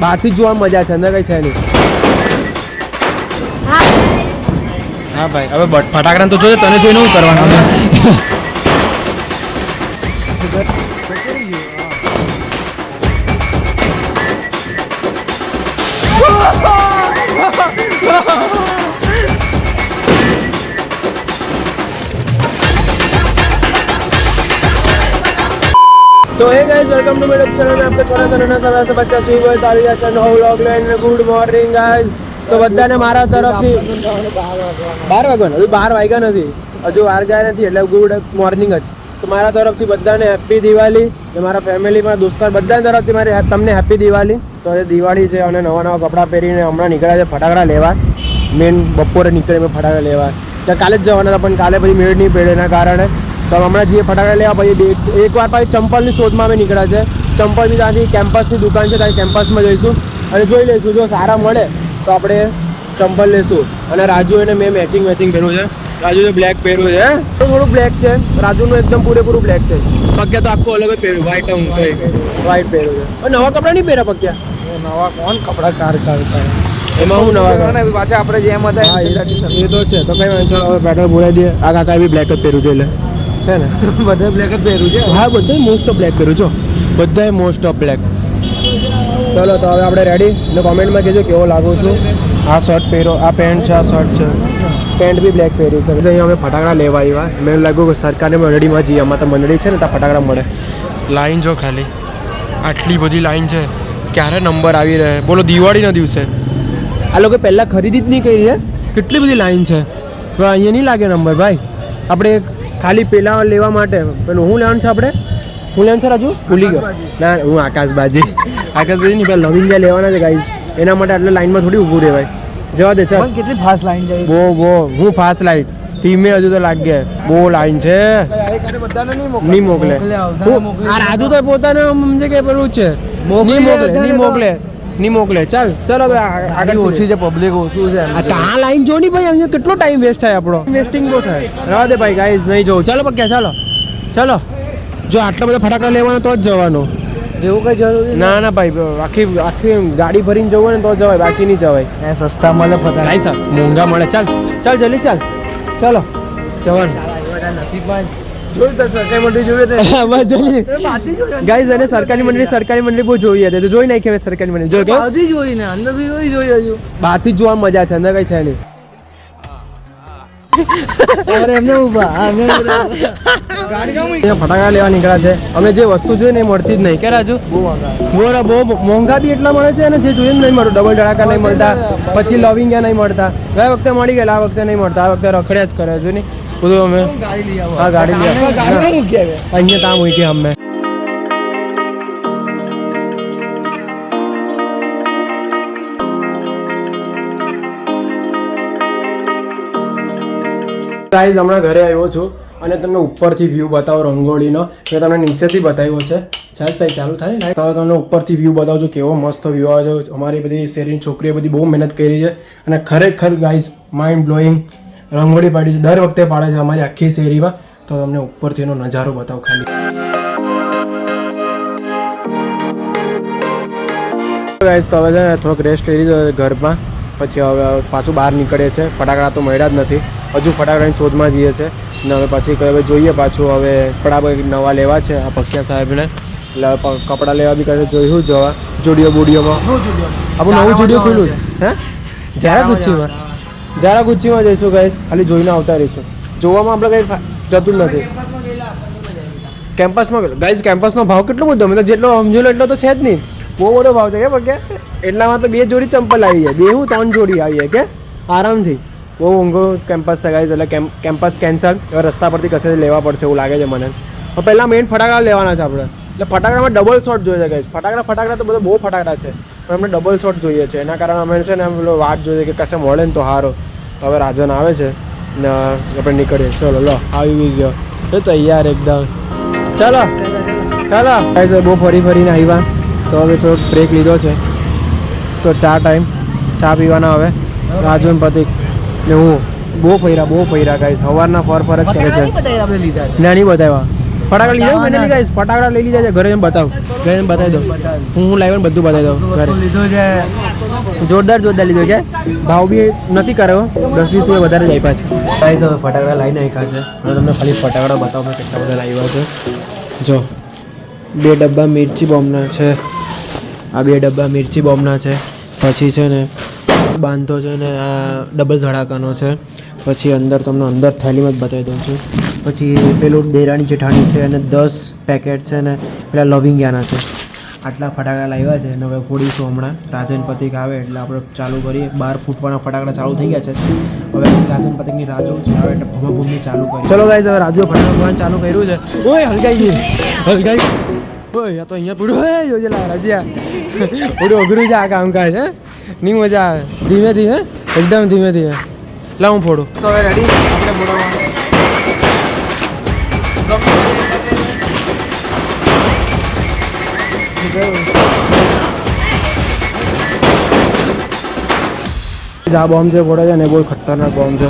બહારથી જ જોવા મજા છે, અંદર કઈ છે નહીં. હા ભાઈ, હવે ફટાકડા તો જોઈએ, તને જોઈને શું કરવાનું? तो हे गाइस, वेलकम टू मेरे चैनल में आपका छोटा सा नन्हा सा वैसा बच्चा सुई हुआ है तालिया चैनल नव व्लॉग लेने. Good morning guys. તો બધાને મારા તરફથી 12 વાગ્યા હજુ 12 વાગ્યા નથી, હજુ વાર ગયા નથી, એટલે ગુડ મોર્નિંગ જ. તો મારા તરફથી બધાને હેપી દિવાળી, ને મારા ફેમિલીમાં દોસ્તાર બધાની તરફથી મારી તમને હેપી દિવાળી. તો એ દિવાળી છે અને નવા નવા કપડાં પહેરીને હમણાં નીકળ્યા છે ફટાકડા લેવા. મેન બપોરે નીકળે મેં ફટાકડા લેવા, ત્યાં કાલે જ જવાના હતા પણ કાલે પછી મેળ નહીં પડે એના કારણે તો હમણાં જઈએ ફટાકડા લેવા. પછી એકવાર પછી ચંપલની શોધમાં અમે નીકળ્યા છે. ચંપલ બી ત્યાંથી કેમ્પસની દુકાન છે, ત્યાં કેમ્પસમાં જઈશું અને જોઈ લઈશું, જો સારા મળે તો આપણે ચંપલ લેશું. અને રાજુ એને મેં મેચિંગ પહેર્યું છે. રાજુ બ્લેક પહેર્યું છે, થોડું બ્લેક છે. રાજુનું એકદમ પૂરેપૂરું બ્લેક છે. પક્યા તો આખું અલગ જ પહેર્યું, વ્હાઈટ પહેર્યું છે. નવા કપડાં નહીં પહેર્યા પક્યા? નવા કોણ કપડાં કાર એમાં હું નવા પાછા આપણે જેમ હતા એ તો છે. તો કઈ વાંચો હવે પેટ્રોલ બોલાવી દઈએ. આ કાકા બી બ્લેક જ પહેર્યું છે, એટલે છે ને બધા બ્લેક જ પહેર્યું છે. હા, બધા મોસ્ટ ઓફ બ્લેક પહેર્યું છો, બધાએ મોસ્ટ ઓફ બ્લેક. ચલો તો હવે આપણે રેડી. ને કોમેન્ટમાં કહેજો કેવો લાગુ છું. આ શર્ટ પહેરો, આ પેન્ટ છે, આ શર્ટ છે, પેન્ટ બી બ્લેક પહેર્યું છે. અહીંયા અમે ફટાકડા લેવા આવ્યા. મેં લાગ્યું કે સરકારની મંડળીમાં જઈએ. આમાં તો મંડળી છે ને ત્યાં ફટાકડા મળે. લાઈન જો ખાલી આટલી બધી લાઈન છે, ક્યારે નંબર આવી રહે બોલો દિવાળીના દિવસે. આ લોકો પહેલાં ખરીદી જ નહીં કરી છે, કેટલી બધી લાઈન છે. અહીંયા નહીં લાગે નંબર ભાઈ. આપણે ખાલી પેલા લેવા માટે પેલું હું લેવાનું છે આપણે, હું લેવાનું છે રાજુ ભૂલી ગયો. ના, હું આકાશબાજી નહીં, પેલા લવિંગા લેવાના છે ગાઈઝ. એના માટે આટલા લાઈનમાં થોડી ઊભું રહેવાય. જવા દે ચાલ. કેટલી ફાસ્ટ લાઈન જાય. બહુ હું ફાસ્ટ લાઈન ધીમે હજુ તો લાગે. બહુ લાઈન છે, નહીં મોકલે. આ રાજુ તો પોતાને સમજે કે પેલું છે, નહીં મોકલે. ચાલ ચાલો હવે આગળ. ઓછી છે પબ્લિક, ઓછું છે. આ લાઈન જો નહીં ભાઈ, અહીંયા કેટલો ટાઈમ વેસ્ટ થાય આપણો. વેસ્ટિંગ બહુ થાય. રહેવા દે ભાઈ ગાઈઝ, નહીં જવું. ચાલો પક્યા ચાલો. જો આટલા બધા ફટાકડા લેવાના તો જ જવાનું. એવું કઈ જરૂરી ના ભાઈ, આખી ગાડી ભરીને જવું ને તો જવાય, બાકી નહીં જવાય. સસ્તા મળે ફટાકડા, સર મોંઘા મળે. ચાલ જલ્દી ચાલો જવાનું. નસીબમાં જોયું તો સરકારી મંડળી જોઈએ ગાઈઝ. અને સરકારી મંડળી બહુ જોઈએ તો જોઈ નાખી. સરકારી મંડળી જોઈ ને અંદર જોઈ બહારથી જ જોવા મજા છે, અંદર કઈ છે નહીં. ફટાકડા લેવા નીકળ્યા છે અમે. જે વસ્તુ જોઈએ ને એ મળતી જ નહીં કે રાજુ. બહુ મોંઘા બી એટલા મળે છે અને જે જોઈએ નહીં મળતું. ડબલ ધડાકા નહીં મળતા, પછી લવિંગા નહીં મળતા. ગયા વખતે મળી ગયેલા, આ વખતે નહીં મળતા. આ વખતે રખડ્યા જ કરે છે ને બધું. અમે હા ગાડી લઈ અહીંયા ત્યાં મૂકી અમે. ગાઈઝ હમણાં ઘરે આવ્યો છું અને તમને ઉપરથી વ્યૂ બતાવો રંગોળીનો. મેં તમને નીચેથી બતાવ્યો છે. ભાઈ ચાલુ થાય ને તો તમને ઉપરથી વ્યૂ બતાવું છું. કેવો મસ્ત વ્યૂ આવે છે. અમારી બધી શેરીની છોકરીઓ બધી બહુ મહેનત કરી છે અને ખરેખર ગાઈઝ માઇન્ડ બ્લોઈંગ રંગોળી પાડી છે. દર વખતે પાડે છે અમારી આખી શેરીમાં. તો તમને ઉપરથી એનો નજારો બતાવો ખાલી. ગાઈઝ તો હવે છે ને થોડોક રેસ્ટ લઈ લીધો ઘરમાં, પછી હવે પાછું બહાર નીકળે છે. ફટાકડા તો મળ્યા જ નથી, હજુ ફટાકડાની શોધમાં જઈએ છે. ને હવે પછી હવે જોઈએ પાછું. હવે કપડાં નવા લેવા છે આ પક્યા સાહેબને, એટલે કપડાં લેવા બી કહે જોયું જવા જોડીઓમાં. આપણું નવું જોડીઓ ખુલ્લું છે હે, જારા ગુચ્છીમાં જઈશું ગાઈસ. ખાલી જોઈને આવતા રહીશું. જોવામાં આપણે કંઈ જતું નથી. કેમ્પસમાં ગાઈસ, કેમ્પસનો ભાવ કેટલો બધો અમે તો જેટલો સમજેલો એટલો તો છે જ નહીં. બહુ બધો ભાવ છે કે પક્યા. એટલામાં તો 2 જોડી ચંપલ આવી જાય, 3 જોડી આવી જાય કે આરામથી. બહુ ઊંઘો કેમ્પસ છે ગાઈઝ, એટલે કેમ્પસ કેન્સલ. હવે રસ્તા પરથી કશે લેવા પડશે એવું લાગે છે મને. પણ પહેલાં મેઇન ફટાકડા લેવાના છે આપણે. એટલે ફટાકડામાં ડબલ શોટ જોઈએ છે ગાઈઝ. ફટાકડા તો બધા બહુ ફટાકડા છે, પણ અમને ડબલ શોટ જોઈએ છે. એના કારણે અમે છે ને પેલો વાત જોઈએ કે કશે મળે ને તો સારો. તો હવે રાજન આવે છે ને આપણે નીકળીએ. ચલો લો આવી ગયો તો તૈયાર એકદમ. ચાલો ગાઈઝ બહુ ફરીને આવ્યા તો હવે થોડોક બ્રેક લીધો છે. તો ચા પીવાના હવે રાજન પ્રતિક ને હું બહુ ફર્યા ગાઈસ. સવારના ફર જ કરે છે. નાની બતાવ્યા ફટાકડા લીધા મેં ગાઈસ ફટાકડા લઈ લીધા છે ઘરે જઈને બતાવી દઉં હું લાવ્યો ને બધું બતાવી દઉં ઘરે લીધો છે જોરદાર લીધો છે ભાવ બી નથી કર્યો 10-20 વધારે જ આપ્યા છે ગાઈસ હવે ફટાકડા લાવીને નાખ્યા છે અને તમને ખાલી ફટાકડા બતાવો મેં કેટલા બધા લાવ્યા છે જો 2 ડબ્બા મિર્ચી બોમ્બના છે આ 2 ડબ્બા મિર્ચી બોમ્બના છે પછી છે ને બાંધો છે ને આ ડબલ ધડાકાનો છે પછી અંદર તમને અંદર થેલીમાં જ બતાવી દઉં છું પછી પેલું ડેરાની જેઠાણી છે અને 10 પેકેટ છે ને પેલા લવિંગિયાના છે આટલા ફટાકડા લાવ્યા છે અને હવે ફોડીશું હમણાં રાજન પતિક આવે એટલે આપણે ચાલુ કરીએ 12 ફૂટવાના ફટાકડા ચાલુ થઈ ગયા છે હવે રાજન પતિકની રાહ જોઉં છું આવે એટલે ભૂમી ચાલુ કરી ચલો ગાઈસ હવે રાજુએ ફટાકડા ચાલુ કર્યું છે ઓય હલકાઈ ઓય આ તો અહીંયા પૂરું હે જોજે લા રાજ્યા પૂરું અઘરું છે આ કામકાજ હે નહીં મજા આવે ધીમે ધીમે એકદમ ધીમે ધીમે લાવ હું ફોડું તો હવે રેડી આપણે ફોડવાનું આ બોમ્બ છે ફોડે છે ને બહુ ખતરનાક બોમ્બ છે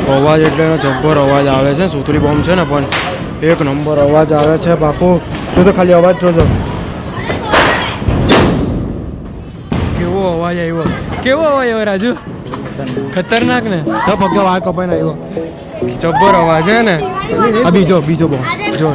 અવાજ એટલે એનો જબ્બર અવાજ આવે છે સુતરી બોમ્બ છે ને પણ એક નંબર અવાજ આવે છે બાપુ જોજો ખાલી અવાજ જોજો કેવો અવાજ આવ્યો રાજુ ખતરનાક ને તો પગે વાળ કપાઈને આવ્યો જબ્બર અવાજ છે ને આ બીજો બોમ્બ જો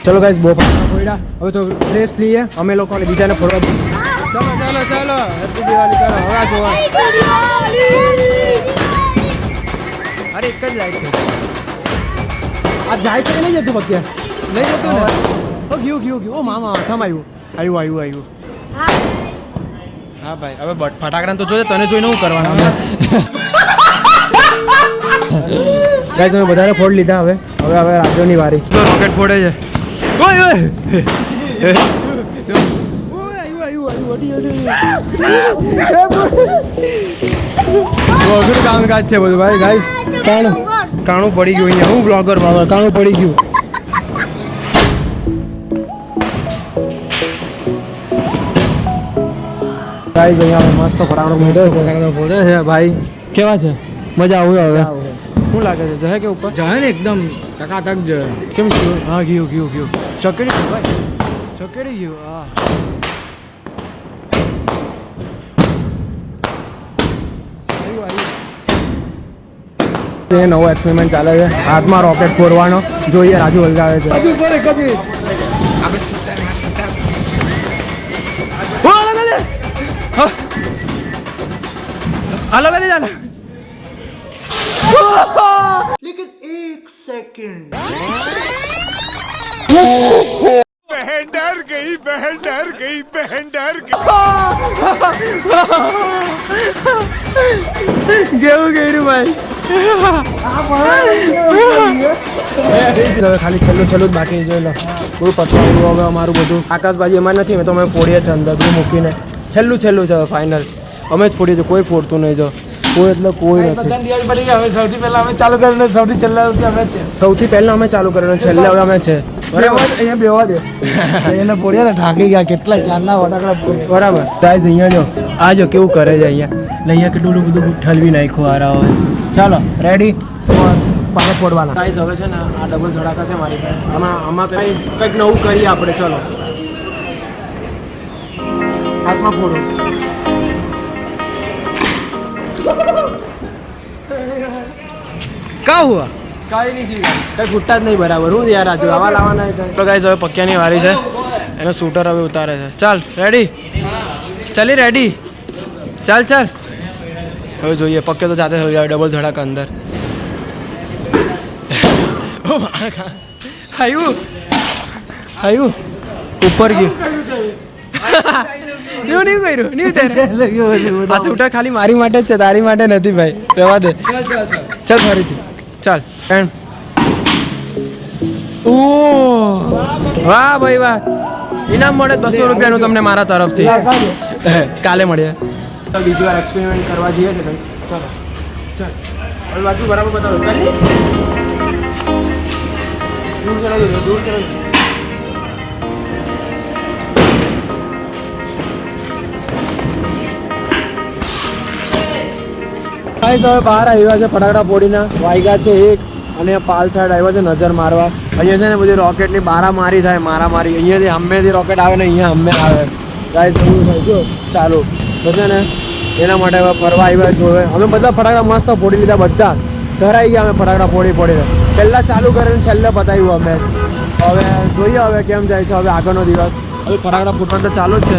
ચલો ગાઈસ બહુ પડ્યા હવે તો રેસ્ટ લઈએ અમે લોકોને બીજાને ફોડવા ચલો હેપી દિવાળી ચલો હવે જોવા અરે એક જ લાઈટ છે આ જાય તો નહીં જતું પક્યા નહીં જતું ને ઓ ગયું ઓ મામા થમ આવ્યું હા ભાઈ હવે ફટાકડા તો જોજે તને જોઈને શું કરવાનું ગાઈસ અમે બધાને ફોડ લીધા હવે રાજ્યોની વારી રોકેટ ફોડે છે ઓય અઘરું કામકાજ છે બધું ભાઈ ગાઈસ કાણું પડી ગયું અહીંયા હું બ્લોગર કાણું પડી ગયું ગાઈસ અહીંયા મસ્ત ફટાકડો ફોડે છે ભાઈ કેવા છે મજા આવે હવે શું લાગે છે જહે કે ઉપર જહે ને એકદમ ટકાટક જ કેમ ગયું હા ગયું ચકડી ગયું ભાઈ ચકડી ગયું હા નવો એક્સપેરિમેન્ટ ચાલે છે હાથમાં રોકેટ ફોડવાનો જોઈએ રાજુ હલગાવે છે लेकिन 1 सेकंड बहन डर गई કેવું કર્યું ભાઈ ખાલી છેલ્લું જ બાકી જોઈ લો બહુ પતવાનું હવે અમારું બધું આકાશબાજી એમાં નથી તો અમે ફોડીએ છીએ અંદર બધું મૂકીને છેલ્લું છે હવે ફાઇનલ અમે જ ફોડીએ છીએ કોઈ ફોડતું નહીં જો કોઈ એટલે કોઈ નથી સૌથી પહેલા અમે ચાલુ કરીને સૌથી પહેલા અમે ચાલુ કરીને છેલ્લે હવે અમે છે બરાબર અહીંયા બેવા દે એને ફોડ્યા ને ઠાકી ગયા કેટલા ક્યારના ફટાકડા બરાબર ગાઈસ અહીંયા જો આ જો કેવું કરે છે અહીંયા કેટલું બધું ઠલવી નાખ્યું આરા હોય ચાલો રેડી પાછા ફોડવાના ગાઈસ હવે છે ને આ ડબલ ધડાકા છે મારી પાસે આમાં કંઈક નવું કરીએ આપણે ચલો હાથમાં ફોડો કા હુઆ કાઈ નહીં થયું કઈ ફૂટતા જ નહીં બરાબર હું યાર આજુ આવા લાવવાના તો ગાઈસ હવે પક્યાની વારી છે એનો શૂટર હવે ઉતારે છે ચાલ રેડી ચાલી રેડી ચાલ હવે જોઈએ પક્યો તો જાતે થઈ જાય ડબલ ધડાકા અંદર આવ્યું ઉપર ગયું એવું નહીં કર્યું નહીં આ શૂટર ખાલી મારી માટે જ છે તારી માટે નથી ભાઈ રહેવા દે ચાલ ફરીથી ચાલ ઓ વાહ ભાઈ વાહ ઇનામ મળે 200 રૂપિયાનું તમને મારા તરફથી કાલે મળીએ બીજી વાર એક્સપેરિમેન્ટ કરવા જઈએ છે ભાઈ ચાલો ચાલ હવે બાજુ બરાબર બતાવો ચાલ દૂર ચલાવજો ગાઈસ હવે બહાર આવ્યા છે ફટાકડા ફોડીને, વાગ્યા છે 1 અને પાલ સાઈડ આવ્યા છે નજર મારવા. અહીંયા છે ને બધી રોકેટની મારી થાય, મારામારી. અહીંયાથી હમેથી રોકેટ આવે ને અહીંયા હમે આવે. ગાઈસ એવું થાય જો ચાલુ તો છે ને એના માટે હવે ફરવા આવ્યા જોવે. અમે બધા ફટાકડા મસ્ત ફોડી લીધા, બધા ધરાઈ ગયા અમે ફટાકડા ફોડીને. પહેલાં ચાલુ કરીને છેલ્લે પતાવ્યું અમે. હવે જોઈએ હવે કેમ જાય છે હવે આગળનો દિવસ. હજુ ફટાકડા ફૂટવાનું તો ચાલુ જ છે.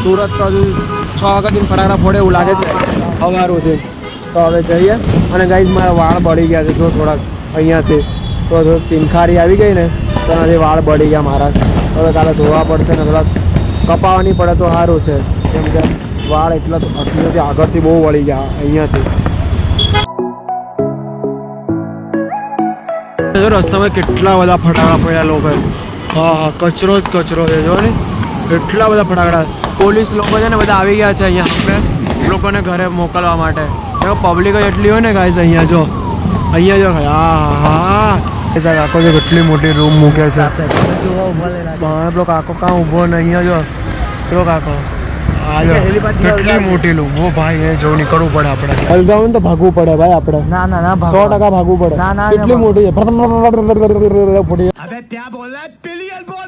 સુરત તો હજુ 6 વાગ્યાથી ફટાકડા ફોડે એવું લાગે છે સવારથી. તો હવે જઈએ. અને ગાઈઝ મારા વાળ બળી ગયા છે જો થોડાક અહીંયાથી. તો તીનખારી આવી ગઈ ને તો એનાથી વાળ બળી ગયા મારા. હવે કાલે ધોવા પડશે ને થોડાક કપાવવાની પડે તો સારું છે, કેમ કે વાળ એટલા અહીંયાથી આગળથી બહુ વળી ગયા અહીંયાથી. રસ્તામાં કેટલા બધા ફટાકડા પડ્યા લોકો. હા કચરો જ કચરો છે જો ને, એટલા બધા ફટાકડા. પોલીસ લોકો છે ને બધા આવી ગયા છે અહીંયા અમે લોકોને ઘરે મોકલવા માટે. પબ્લિક જ એટલી હોય ને ગાઈસ અહીંયા જો હા આખો જો કેટલી મોટી રૂમ મૂકે છે. પેલો કાકો કાં ઊભો ને અહીંયા જો પેલો કાકો હા જો કેટલી મોટી રૂમ. ઓ ભાઈ એ જો નીકળવું પડે આપણે. હલગાવું તો ભાગવું પડે ભાઈ આપણે. ના 100% ભાગવું પડે. કેટલી મોટી છે. अबे क्या बोल रहा है पिलियन बोल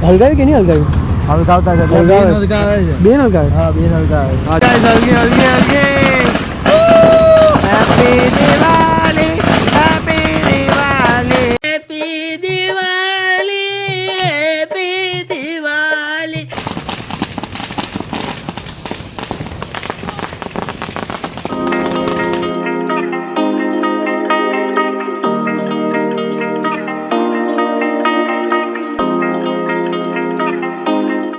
હલગાવી કે નહીં હલગાવી? હલગાવતા છે. બેન હલગાવે. હા બેન હલગાવે. હેપી દિવાળી.